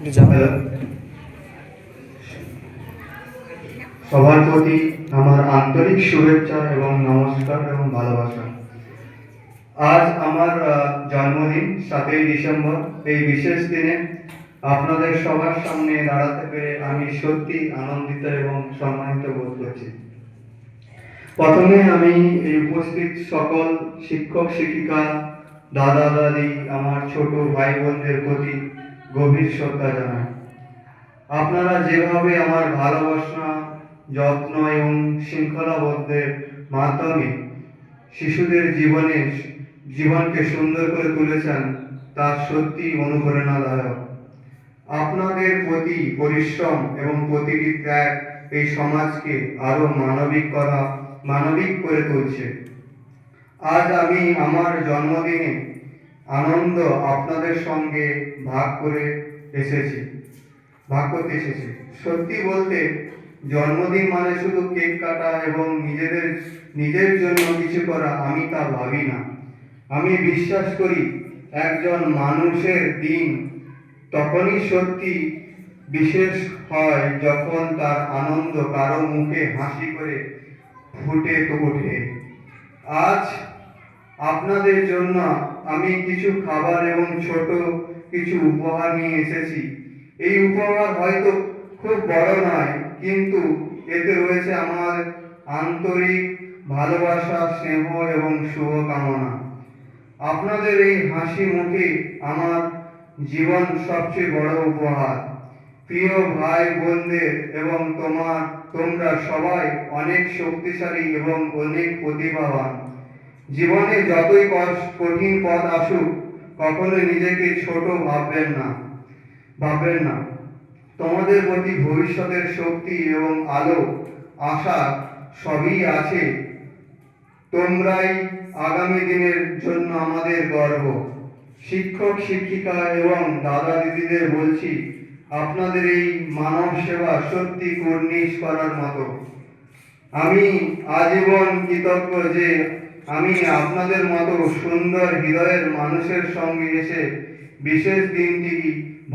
Hello, সবার প্রতি আমার আন্তরিক শুভেচ্ছা এবং নমস্কার এবং ভালোবাসা। আজ আমার জন্মদিন 7ই ডিসেম্বর। এই বিশেষ দিনে আপনাদের সবার সামনে দাঁড়াতে পেরে আমি সত্যি আনন্দিত এবং সম্মানিত বোধ করছি। প্রথমে আমি এই উপস্থিত সকল শিক্ষক শিক্ষিকা, দাদা দাদি, আমার ছোট ভাই বোনদের প্রতি গভীর শ্রদ্ধা জানাই। আপনারা যেভাবে আমার ভালোবাসা, যত্ন এবং শৃঙ্খলাবদ্ধের মাধ্যমে শিশুদের জীবনকে সুন্দর করে তুলেছেন, তা সত্যি অনুপ্রেরণাদায়ক। আপনাদের প্রতি পরিশ্রম এবং প্রতিটি ত্যাগ এই সমাজকে আরো মানবিক করে তুলছে। আজ আমি আমার জন্মদিনে আনন্দ আপনাদের সঙ্গে ভাগ করতে এসেছি। সত্যি বলতে জন্মদিন মানে শুধু কেক কাটা এবং নিজের জন্য কিছু করা, আমি তা ভাবি না। আমি বিশ্বাস করি একজন মানুষের দিন তখনই সত্যি বিশেষ হয় যখন তার আনন্দ কারো মুখে হাসি করে ফুটে ওঠে। আজ আপনাদের জন্য আমি কিছু খাবার এবং ছোট কিছু উপহার নিয়ে এসেছি। এই উপহার হয়তো খুব বড় নয়, কিন্তু এতে রয়েছে আমার আন্তরিক ভালোবাসা, স্নেহ এবং শুভকামনা। আপনাদের এই হাসি মুখে আমার জীবন সবচেয়ে বড় উপহার। প্রিয় ভাই বোনদের এবং তোমরা সবাই অনেক শক্তিশালী এবং অনেক প্রতিভাবান। জীবনে যতই কঠিন পথ আসুক, কখনো নিজেকে ছোট ভাববেন না। তোমাদের প্রতি ভবিষ্যতের শক্তি এবং আলো, আশা সবই আছে। তোমরাই আগামী দিনের জন্য আমাদের গর্ব। শিক্ষক শিক্ষিকা এবং দাদা দিদিদের বলছি, আপনাদের এই মানব সেবা সত্যি কুর্নিশ করার মতো। আমি আজীবন কৃতজ্ঞ যে আমি আপনাদের মতো সুন্দর হৃদয়ের মানুষের সঙ্গে এসে বিশেষ দিনটি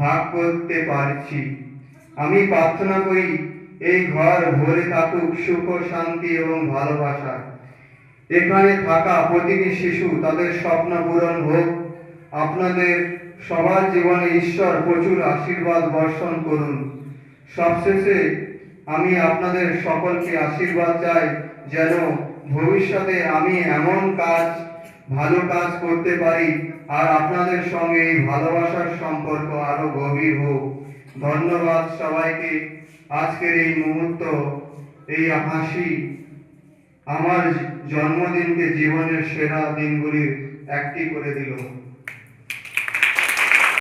ভাগ করতে পারছি। আমি প্রার্থনা করি এই ঘর ভরে থাকুক সুখ, শান্তি এবং ভালোবাসা। এখানে থাকা প্রতিটি শিশু তাদের স্বপ্ন পূরণ হোক। আপনাদের সবার জীবনে ঈশ্বর প্রচুর আশীর্বাদ বর্ষণ করুন। সবশেষে আমি আপনাদের সকলকে আশীর্বাদ চাই, যেন ভবিষ্যতে আমি ভালো কাজ করতে পারি আর আপনাদের সঙ্গে এই ভালোবাসার সম্পর্ক আরো গভীর হোক। ধন্যবাদ সবাইকে। আজকের এই মুহূর্ত, এই হাসি আমার জন্মদিনকে জীবনের সেরা দিনগুলির একটি করে দিল।